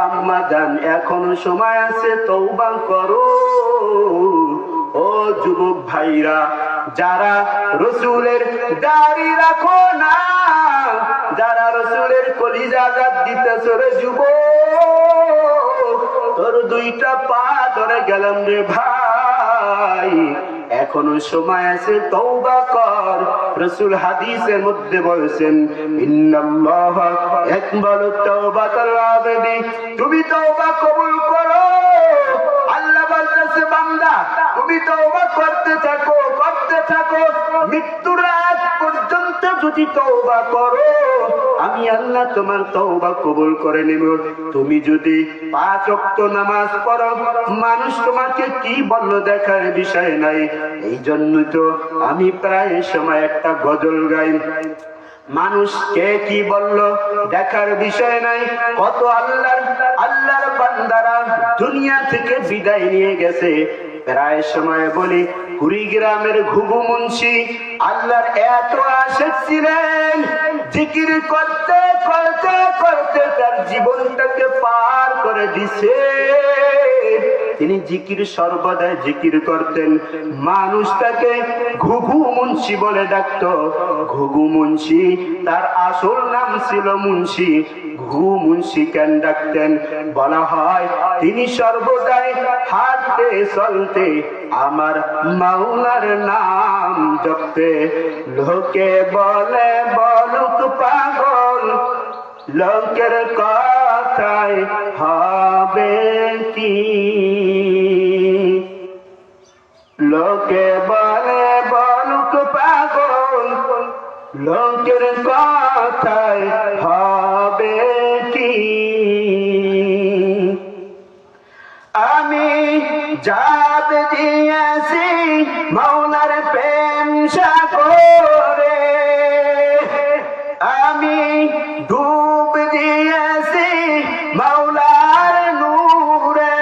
আম্মা জান, এখনো সময় আছে, তওবা করো। ও যুবক ভাইরা, যারা রসুলের দাড়ি রাখো না, যারা রসুলের কলিজা জাত দিতেছ রে যুবক, তোর দুইটা পা ধরে গেলাম রে ভাই, এখনো সময় আছে, তওবা কর। রাসূল হাদিসের মধ্যে বলেছেন, ইন্নাল্লাহা ইয়াকবালু তাওবাতাল আবদি, তুমি তওবা কবুল করো। আল্লাহ বলতেছে, বান্দা তুমি তওবা করতে থাকো, করতে থাকো, মৃত্যুর আগ পর্যন্ত যদি তওবা করো, আমি আল্লাহ তোমার তওবা কবুল করে নেব। তুমি যদি 5 ওয়াক্ত নামাজ পড়ো, মানুষ তোমাকে কি বললো দেখার বিষয় নাই। এই জন্য তো আমি প্রায় সময় একটা গজল গাই, মানুষ কে কি বলল দেখার বিষয় নাই। কত আল্লাহর বান্দারা দুনিয়া থেকে বিদায় নিয়ে গেছে। প্রায় সময় বলি, কুড়িগ্রামের ঘুঘু মুন্সি আল্লাহর এত আশিক ছিলেন, জিকির করতে করতে করতে তার জীবনটাকে পার করে দিছে। তিনি জিকির সর্বদা জিকির করতেন, মানুষ তাকে ঘুঘু মুন্সি বলে ডাকতো। ঘুঘু মুন্সি, তার আসল নাম ছিল মুন্সি। ঘুঘু মুন্সি কেন ডাকতেন? বলা হয় তিনি সর্বদাই হাঁটতে চলতে আমার মাওলার নাম জপতে। লোকে বলে বলুক পাগল, লোকের কথায় হবে কি? লোকে বলে বলুক পাগল, লোকের কথায় হবে কি? আমি জাপ দিয়েছি মাওলার প্রেম সাগরে, আমি ডুব দিয়েছি মাওলার নূরে।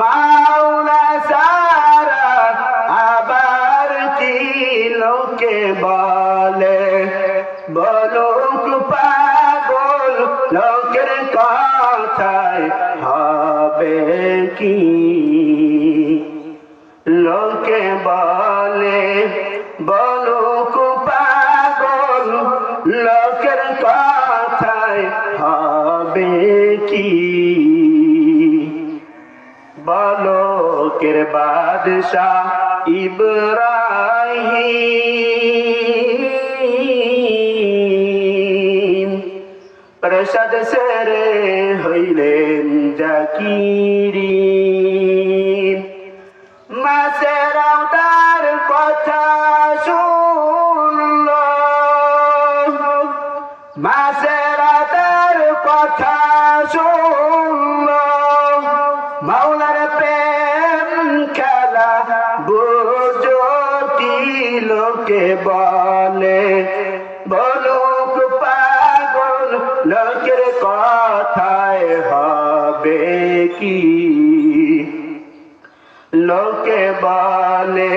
মাওলা সারা আবার কি লোকে বলে বলুক পাগল, লোকের কথায় হবে কি? লোকে বলে বলুক পাগল, লোকের কথায় হবে কি? বলকের বাদশাহ ইব্রাহিম প্রসাদ সেরে হইলেন জাকিরি। মাসেরাও তার কথা শুনল, মাসেরা তার কথা শুনল। মাওলার প্রেম খেলা বুঝো কি লোকে বলে বলুক পাগল, লোকের কথায় হবে কি? লোকে বলে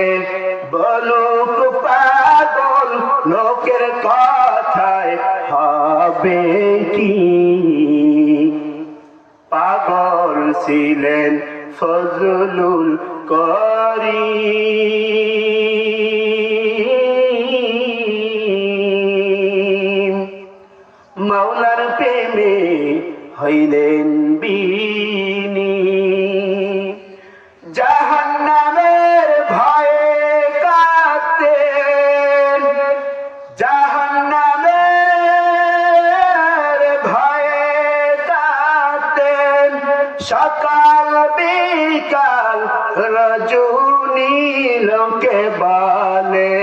বলুক পাগল, লোকের কথায় হবে কি? পাগল ছিলেন ফজলুল করিম, মাওলার প্রেমে হইলেন বিনি। জাহান্নামের ভয়ে কাঁদতেন, জাহান্নামের ভয়ে কাঁদতেন। সকাল বিকাল রজনী লোকে বলে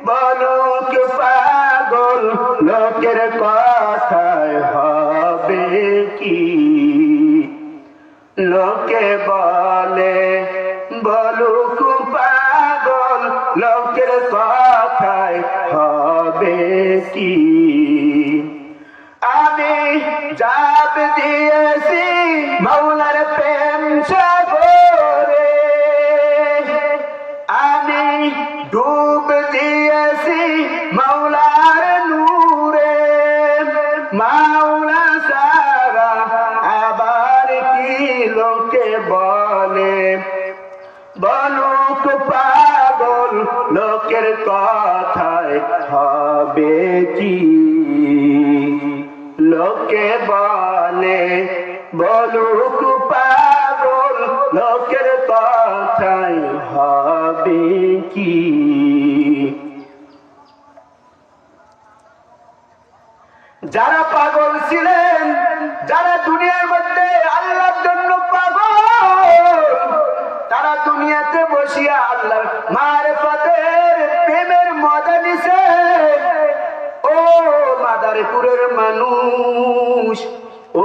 বলুক পাগল, লোকের কথায় হবে কি? লোকে বলে বলুক পাগল, লোকের কথায় হবে কি? আমি জাপ দিয়েছি মাওলার প্রেম সাগরে, আমি ডুব দিয়েছি মাওলার নূরে। মাওলা সারা হবে কি? লোকে বলে বলুক পাগল, লোকের কথাই হবে কি? যারা পাগল ছিলেন, যারা দুনিয়ার মধ্যে আল্লাহর জন্য পাগল, তারা দুনিয়াতে বসিয়া আল্লাহর মারিফাতের প্রেমের মজা নিছে। ও মাদারীপুরের মানুষ,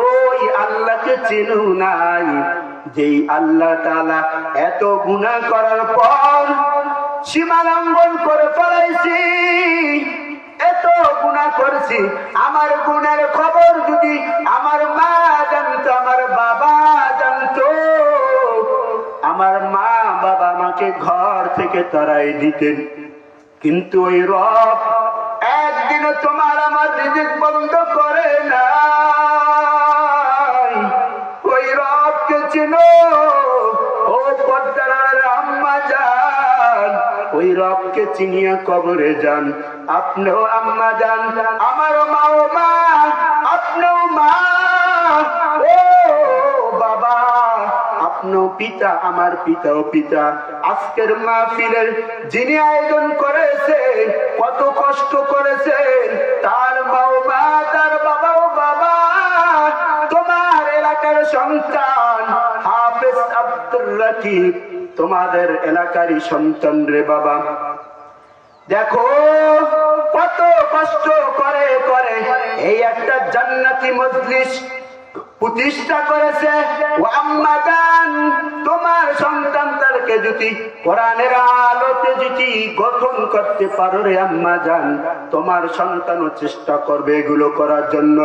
ওই আল্লাহকে চেনো নাই, যেই আল্লাহ তাআলা এত গুনাহ করার পর সীমা লঙ্ঘন করে ফেলাইছি, এত গুনাহ করছি। আমার গুনার খবর যদি আমার মা জানতো, আমার বাবা জানতো, আমার মা বাবা আমাকে ঘর থেকে তাড়াই দিতেন। কিন্তু ওই রব একদিনও তোমার আমার রিজিক বন্ধ করে নাই। ওই রবকে চিনো, ও পর্দার আম্মা জান, ওই রবকে চিনিয়া কবরে যান। আপনিও আম্মা জান, আমারও মা, ও মা, আপনিও মা, ও বাবা, আপনিও পিতা, আমার পিতাও পিতা। আজকের মাহফিলের যিনি আয়োজন করেছে, কত কষ্ট করেছেন, তার মাও মা, তার বাবাও বাবা। তোমার এলাকার সন্তান হাফেজ আব্দুর রাকিব, তোমাদের এলাকারই সন্তান রে বাবা। দেখো কত কষ্ট করে করে এই একটা জান্নাতি মজলিস প্রতিষ্ঠা করেছে। ও আম্মা জান, তোমার সন্তানদেরকে যদি কোরআনের আলোতে যদি গঠন করতে পারো রে আম্মা জান, তোমার সন্তানও চেষ্টা করবে এগুলো করার জন্য।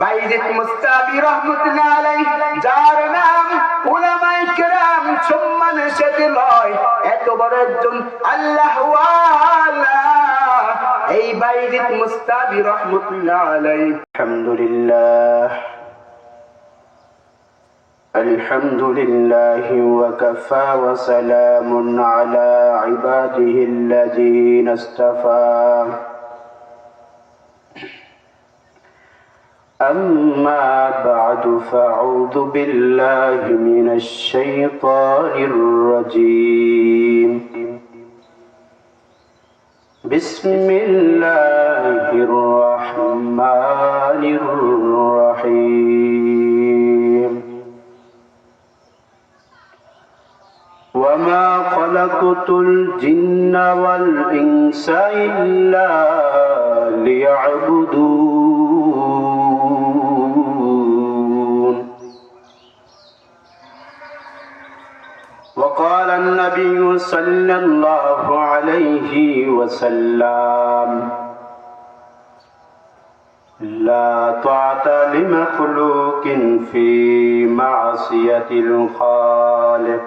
বাইজিদ মুস্তাবি রহমাতুল্লাহ আলাইহি, যার নাম উলামায়ে কেরাম সম্মানের সাথে লয়, এত বড় একজন আল্লাহ ওয়ালা এই বাইজিদ মুস্তাবি রহমাতুল্লাহ আলাইহি। আলহামদুলিল্লাহ, الحمد لله وكفى وسلام على عباده الذين اصطفى. أما بعد فأعوذ بالله من الشيطان الرجيم. بسم الله الرحمن الرحيم. وما خلقت الجن والإنس إلا ليعبدون. وقال النبي صلى الله عليه وسلم: لا طاعة لمخلوق في معصية الخالق،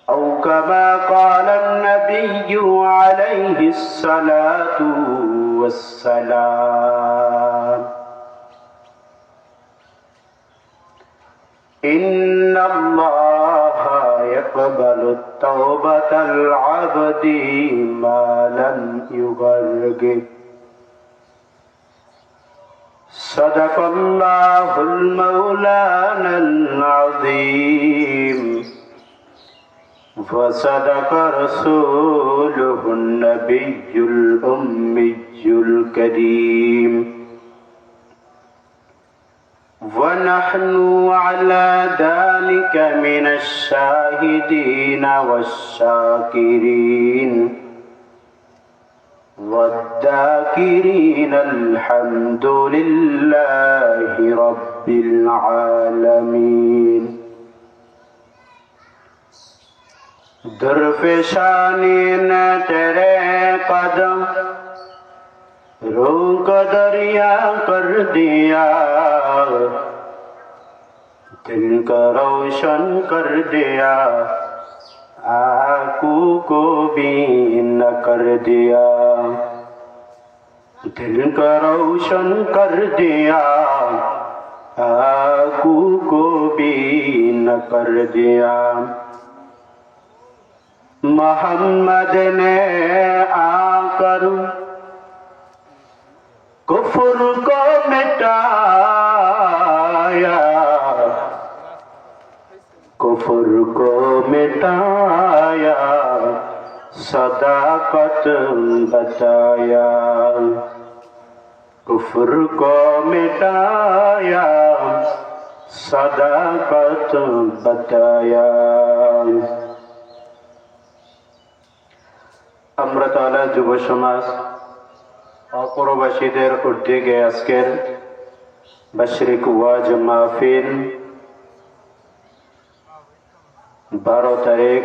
أو كما قال النبي عليه الصلاة والسلام. إن الله يقبل توبة العبد ما لم يغرق. صدق الله المولانا العظيم، وصدق رسوله النبي الأمي الكريم. ونحن على ذلك من الشاهدين والشاكرين والذاكرين الحمد لله رب العالمين. درفشانی نے تیرے قدم روح کو دریا کر دیا، دل کو روشن کر دیا، آنکھوں کو بین کر دیا، دل کو روشن کر دیا، آنکھوں کو بین کر دیا. मोहम्मद ने आकर कुफ्र को मिटाया, कुफ्र को मिटाया, सदाकत बताया, कुफ्र को मिटाया, सदाकत बताया। আমরা তাআলা যুব সমাজ অপরবাসীদের উদ্যোগে আজকের বার্ষিক ওয়াজ মাহফিল 12 তারিখ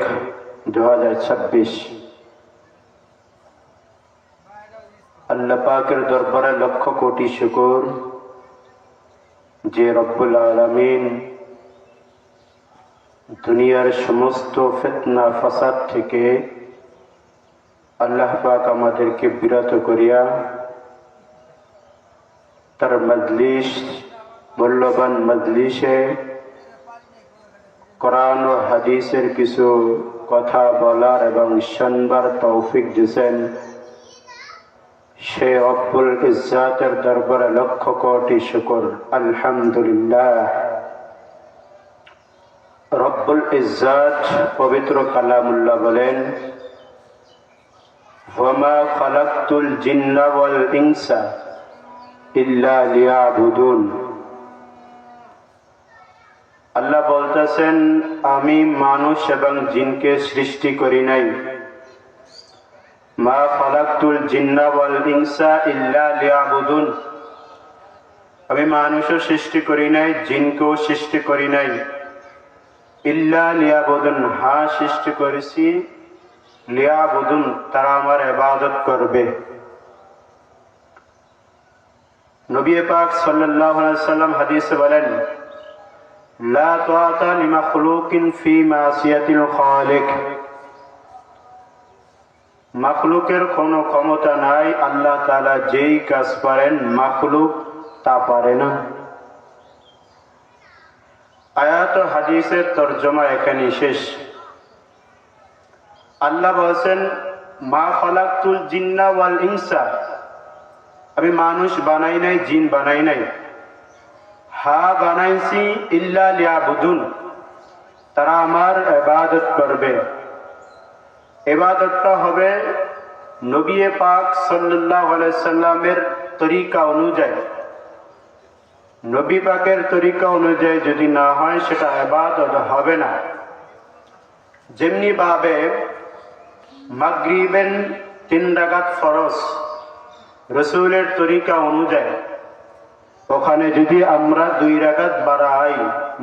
2026 আল্লাহ পাকের দরবারে লক্ষ কোটি শুকর যে রব্বুল আলামিন দুনিয়ার সমস্ত ফিতনা ফাসাদ থেকে আল্লাহ পাক আমাদেরকে বিরত করিয়া তার মজলিস মূল্যবান মজলিসে কোরআন ও হাদিসের কিছু কথা বলার এবং শুনবার তৌফিক দিয়েছেন। সে রব্বুল ইজ্জাতের দরবারে লক্ষ কোটি শুকর, আলহামদুলিল্লাহ। রব্বুল ইজ্জাত পবিত্র কালামুল্লাহ বলেন, ওয়ামা খালাকতুল জিন্না ওয়াল ইনসা ইল্লা লিয়াবুদুন। আল্লাহ বলতেছেন, আমি মানুষ এবং জিনকে সৃষ্টি করি নাই। মা খালাকতুল জিন্না ওয়াল ইনসা ইল্লা লিয়াবুদুন, আমি মানুষও সৃষ্টি করি নাই, জিনকেও সৃষ্টি করি নাই। ইল্লা লিয়াবুদুন, হ্যাঁ সৃষ্টি করেছি লিয়াবুদুন, তারা আমার ইবাদত করবে। নবী পাক সাল্লাল্লাহু আলাইহি ওয়াসাল্লাম হাদিসে বলেন, লা তাআতা লিমাখলুকিন ফি মাসিয়াতিল খালিক। মাখলুকের কোনো ক্ষমতা নাই, আল্লাহ তাআলা যেই কাজ পারেন মাখলুক তা পারে না। আয়াত ও হাদিসের তরজমা এখানে শেষ। আল্লাহ বলেন, মা খালাকতুল জিন্না ওয়াল ইনসা, আমি মানুষ বানাই নাই, জিন বানাই নাই। হ্যাঁ বানাইছি, ইল্লা লিয়াবুদুন, তারা আমার ইবাদত করবে। ইবাদতটা হবে নবী পাক সাল্লাল্লাহু আলাইহি সাল্লামের তরিকা অনুযায়ী। নবী পাকের তরিকা অনুযায়ী যদি না হয় সেটা ইবাদত হবে না। যেমনি ভাবে মাগরিবের 3 রাকাত ফরজ রাসূলের তরিকা অনুযায়ী, ওখানে যদি আমরা 2 রাকাত বাড়াই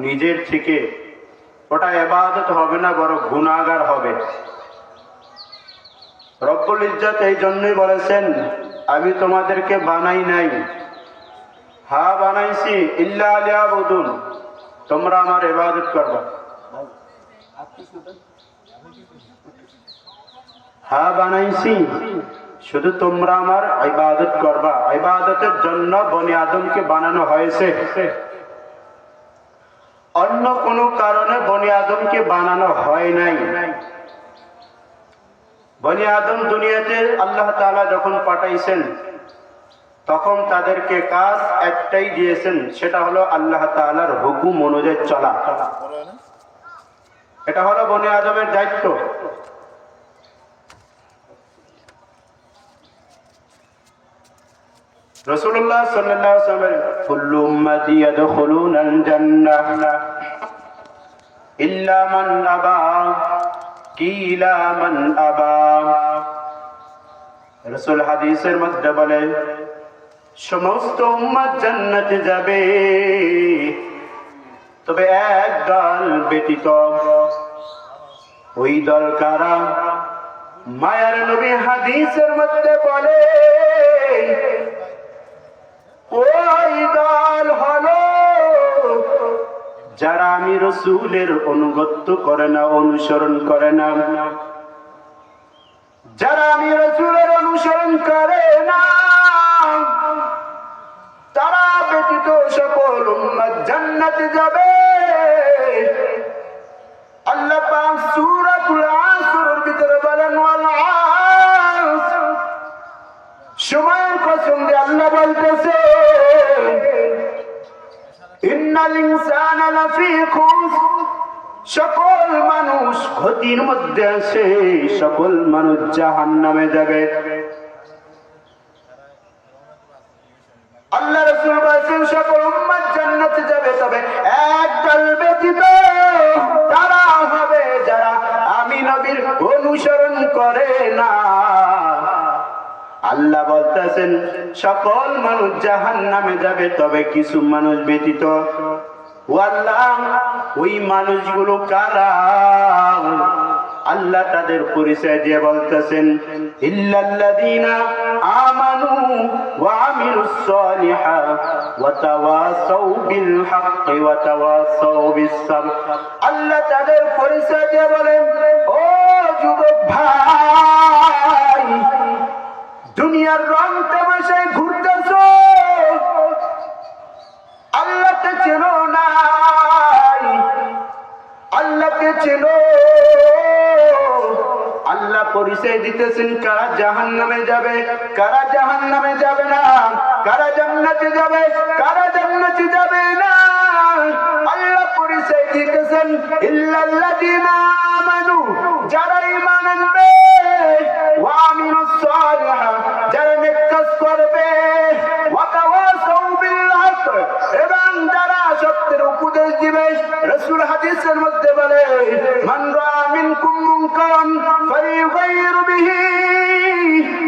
নিজের থেকে, ওটা ইবাদত হবে না, বড় গুনাহগার হবে। রব্বুল ইজ্জত এই জন্যই বলেছেন, আমি তোমাদেরকে বানাই নাই, হ্যাঁ বানাইছি, ইল্লা লিয়াবুদুন, তোমরা আমার ইবাদত করবা। হ্যাঁ বানাইছি, শুধু তোমরা আমার ইবাদত করবা। ইবাদতের জন্য বনি আদমকে বানানো হয়েছে, অন্য কোনো কারণে বনি আদমকে বানানো হয় নাই। বনি আদম দুনিয়াতে আল্লাহ তাআলা যখন পাঠাইছেন তখন তাদেরকে কাজ একটাই দিয়েছেন, সেটা হলো আল্লাহ তাআলার হুকুম অনুযায়ী চলা। এটা হলো বনি আদমের দায়িত্ব। রাসূলুল্লাহ সাল্লাল্লাহু আলাইহি ওয়াসাল্লাম, কুল্লু উম্মতি ইয়াদখুলুনাল জান্নাহ ইল্লা মান আবা, কিলা মান আবা। রাসূল হাদিসের মধ্যে বলে, সমস্ত উম্মত জান্নাতে যাবে, তবে এক দল ব্যতীত। ওই দল কারা? মায়ার নবী হাদিসের মধ্যে বলে, ওই দল হলো যারা আমি রাসূলের অনুগত্য করে না, অনুসরণ করে না। যারা আমি রাসূলের অনুসরণ করে না, তারা ব্যতীত সকল উম্মত জান্নাতে যাবে। আল্লাহ পাক সূরাতুল আসরের ভিতরে ইন্নাল ইনসানা লাফি খুসর, সকল মানুষ ক্ষতির মধ্যে আছে, সকল মানুষ জাহান্নামে যাবে। আল্লাহ রাসূল বলেছেন সকল উম্মত জান্নাতে যাবে, তবে একদল ব্যতীত, তারা হবে যারা আমি নবীর অনুসরণ করে না। আল্লাহ বলতেছেন সকল মানুষ জাহান্নামে যাবে, তবে কিছু মানুষ ব্যতীত। ও আল্লাহ, ওই মানুষগুলো কারা? আল্লাহ তাদের পরিচয় দিয়ে বলতেছেন ইল্লাল্লাযীনা আমানু ওয়া আমিলুস সালিহাত ওয়া তাওয়াসাউ বিল হাক্কি ওয়া তাওয়াসাউ বিস সাবর। আল্লাহ তাদের পরিচয় দিয়ে বলেন, ও যুবক ভাই, দুনিয়ার রং তামাশায় ঘুরতেছো, আল্লাহকে চেনো নাই, আল্লাহকে চেনো। আল্লাহ পরিচয় দিতেছেন কারা জাহান্নামে যাবে, কারা জাহান্নামে যাবে না, কারা জান্নাতে যাবে, কারা জান্নাতে যাবে না। আল্লাহ পরিচয় দিতেছেন ইল্লাল্লাযীনা আমানু, যারা ঈমান আনবে, ওয়া আমিলুস সালিহাত, যারা নেক কাজ করবে, ওয়া তাওয়াসাউ বিল হক, এবং যারা সত্যের উপদেশ দিবে। রাসূল হাদিসের মধ্যে বলে, মান রাআ মিনকুম মুনকারান ফালিয়ুগাইয়ির বিহি,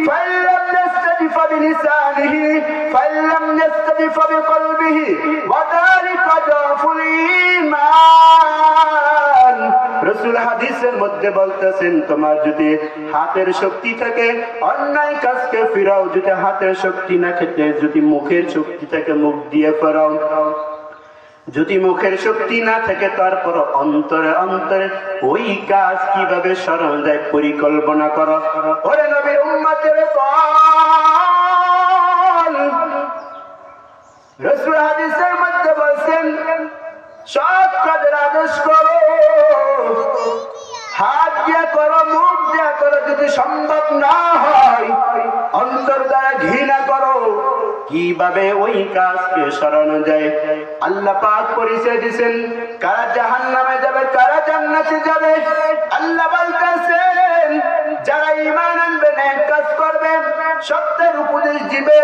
ফাইল্লাম ইয়াস্তাজিব বিলিসানিহি, ফাইল্লাম ইয়াস্তাজিব বিকলবিহি, ওয়া যালিকা দাফুল ঈমান। রাসূল হাদিসের মধ্যে বলতেছেন, তোমার যদি হাতের শক্তি থাকে অন্যায় কাজকে ফিরাও, যদি হাতের শক্তি না থাকে, যদি মুখের শক্তি থাকে মুখ দিয়ে ফেরাও, যদি মুখের শক্তি না থাকে তারপর অন্তরে অন্তরে ওই কাজ কিভাবে সরল দেয় পরিকল্পনা করো। ওরে নবীর উম্মতের দল, রাসূল হাদিসের মধ্যে বলছেন সৎ কাজের আদেশ করো, হাত দিয়ে করো, মুখ দিয়ে করো, যদি সম্ভব না হয় অন্তর দ্বারা ঘৃণা করো। কিভাবে ওই কাজকে সরানো যায়? আল্লাহ পাক পরিচয় দিয়েছেন কারা জাহান্নামে যাবে, কারা জান্নাতে যাবে। আল্লাহ বলতেছেন যারা ঈমান আনবে, নেক কাজ করবে, সত্যের উপদেশ দিবে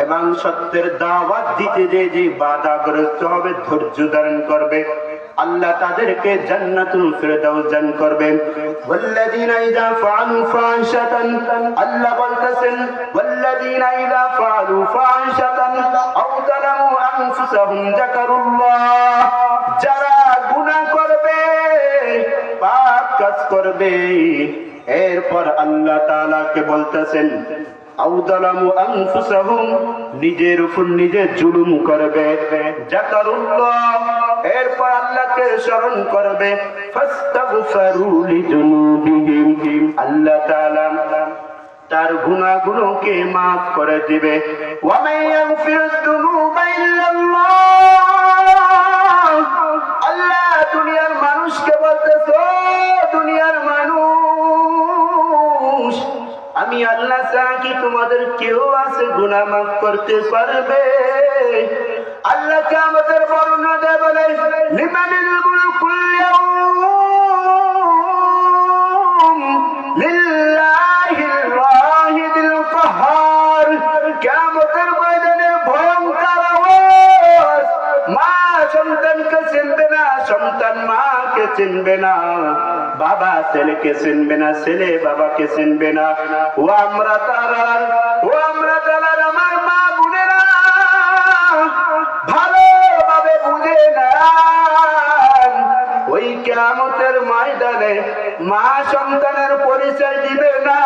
এবং সত্যের দাওয়াত দিতে যে বাধাগ্রস্ত হবে, ধৈর্য ধারণ করবে, আল্লাহ তাদেরকে জান্নাতুল ফিরদাউস দান করবেন। ওয়াল্লাযীনা ইযা ফাআলু ফাহিশাতান, আল্লাহ বলতেছেন ওয়াল্লাযীনা ইযা ফাআলু ফাহিশাতান আও যালামু আনফুসাহুম যাকারুল্লাহ, যারা গুনাহ করবে, পাপ কাজ করবে, এরপর আল্লাহ তাআলাকে বলতেছেন আও যালামু আনফুসাহুম, নিজের উপর নিজে জুলুম করবে, যাকারুল্লাহ, এরপর আল্লাহকে স্মরণ করবে, ফাস্তাগফিরু লিযুনুবিহিম, আল্লাহ তাআলা তার গুনাহগুলোকে maaf করে দিবে। ওয়া মান ইয়াগফিরুয যুনুবা ইল্লাল্লাহ, আল্লাহ দুনিয়ার মানুষকে বলতেছে, দুনিয়ার মানুষ, আমি আল্লাহ ছাড়া কি তোমাদের কেউ আছে গুনাহ maaf করতে পারবে? আল্লাহ কিয়ামতের বর্ণনা দেয় বলে, লিমানিল মুলকুল ইয়াউম লিল্লাহিল ওয়াহিদিল কাহ্হার। কিয়ামতের ময়দানে ভয়ঙ্কর আওয়াজ, মা সন্তানকে চিনবে না, সন্তান মাকে চিনবে না, বাবা ছেলেকে চিনবে না, ছেলে বাবাকে চিনবে না। ও আমরা তারার, ও আমরা তারার আমার মা বোনেরা ভালোভাবে বুঝে না, ওই কিয়ামতের ময়দানে মা সন্তানের পরিচয় দিবে না,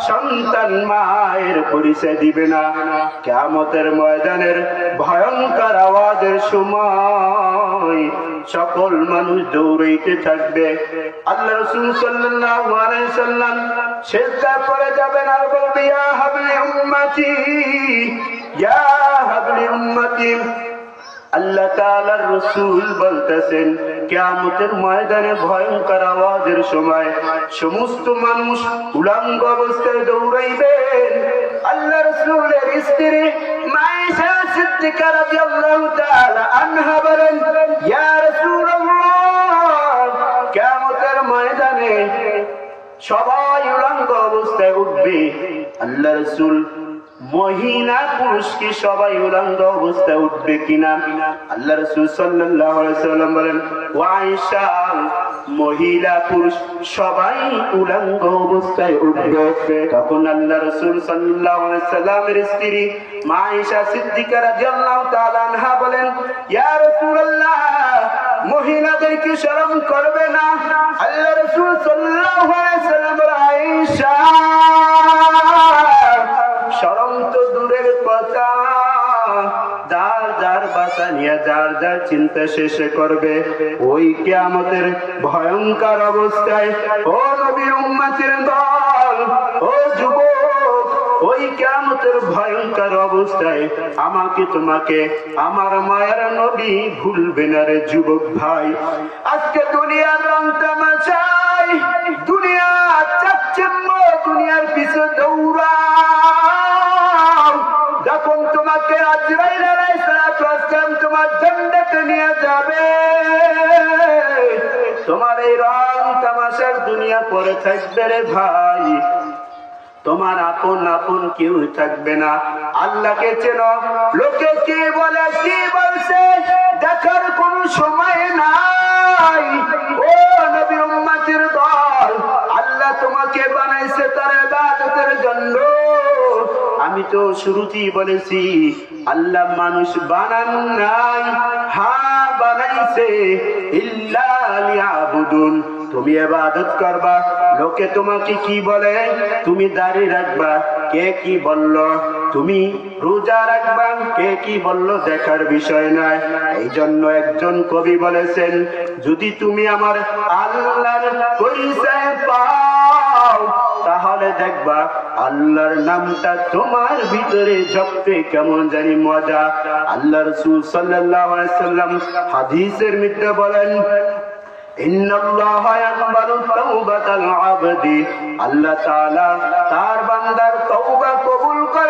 সন্তান মায়ের পরিচয় দিবে না। কিয়ামতের ময়দানের ভয়ঙ্কর আওয়াজের সময় সকল মানুষ দৌড়াইতে থাকবে। আল্লাহ রাসূল সাল্লাল্লাহু আলাইহি সাল্লাম সিজদায় পড়ে যাবেন আর বলবেন, ইয়া হাবলি উম্মতি, ইয়া হাবলি উম্মতি। আল্লাহ তাআলার রাসূল বলতেছেন কিয়ামতের ময়দানে ভয়ঙ্কর আওয়াজের সময় সমস্ত মানুষ উলঙ্গ অবস্থায় দৌড়াইবেন। আল্লাহ রাসূলের স্ত্রী মায়েশা সিদ্দিকা রাদিয়াল্লাহু তাআলা আনহা বলেন, ইয়া রাসূলুল্লাহ, কিয়ামতের ময়দানে সবাই উলঙ্গ অবস্থায় উঠবে। আল্লাহ রাসূল, মহিলা পুরুষ কি সবাই উলঙ্গ অবস্থায় উঠবে কিনা? আল্লাহ রাসূল সাল্লাল্লাহু আলাইহি ওয়াসাল্লাম বলেন, ও আয়েশা, মহিলা পুরুষ সবাই উলঙ্গ অবস্থায় উঠবে। তখন আল্লাহ রাসূল সাল্লাল্লাহু আলাইহি ওয়াসাল্লামের স্ত্রী মা আয়েশা সিদ্দিকা রাদিয়াল্লাহু তাআলা আনহা বলেন, ইয়া রাসূলুল্লাহ, মহিলাদের কি শরম করবে না? আল্লাহ রাসূল সাল্লাল্লাহু আলাইহি ওয়াসাল্লাম বলেন, আয়েশা, শরম তো দূরের কথা, যার যার বাসা নিয়ে যার যার চিন্তা শেষে করবে। ওই কিয়ামতের ভয়ঙ্কর অবস্থায় ও নবীর উম্মতের দল, ও যুবক, ওই কিয়ামতের ভয়ঙ্কর অবস্থায় আমাকে তোমাকে আমার মায়ের নবী ভুলবে না রে যুবক ভাই। আজকে দুনিয়ার রং তামাশাই, দুনিয়া চাচ্ছেম্য, দুনিয়ার পিছে দৌড়াও। যখন তোমাকে আজরাইল আলাইহিস সালাতু ওয়াস সালাম তোমার জান্নাতে নিয়ে যাবে, তোমার এই রং তামাশার দুনিয়া পরে থাকবে রে ভাই। তোমার আপন আপন কেউ থাকবে না। আল্লাহকে চেনো, লোকে কি বলে কি বলছে দেখার কোন সময় নাই। ও নবীর উম্মতের দল, আল্লাহ তোমাকে বানাইছে তার ইবাদতের জন্য। আমি তো শুরুতেই বলেছি, আল্লাহ মানুষ বানান নাই, হ্যাঁ বানাইছে, ইল্লা লিয়াবুদুন। তুমি ইবাদত করবা, লোকে তোমাকে কি বলে, তুমি দাড়ি রাখবা, কে কি বলল, তুমি রোজা রাখবা, কে কি বলল দেখার বিষয় নয়। এই জন্য একজন কবি বলেছেন, যদি তুমি আমার আল্লাহর পরিচয় পাও, তাহলে দেখবা আল্লাহর নামটা তোমার ভিতরে জপতে কেমন জানি মজা। আল্লাহ রাসূল সাল্লাল্লাহু আলাইহি ওয়াসাল্লাম হাদিসের মধ্যে বলেন, ইন্নাল্লাহা ইয়াকবালু তাওবাতাল আবদি, আল্লাহ তাআলা তার বান্দার তওবা কবুল করে।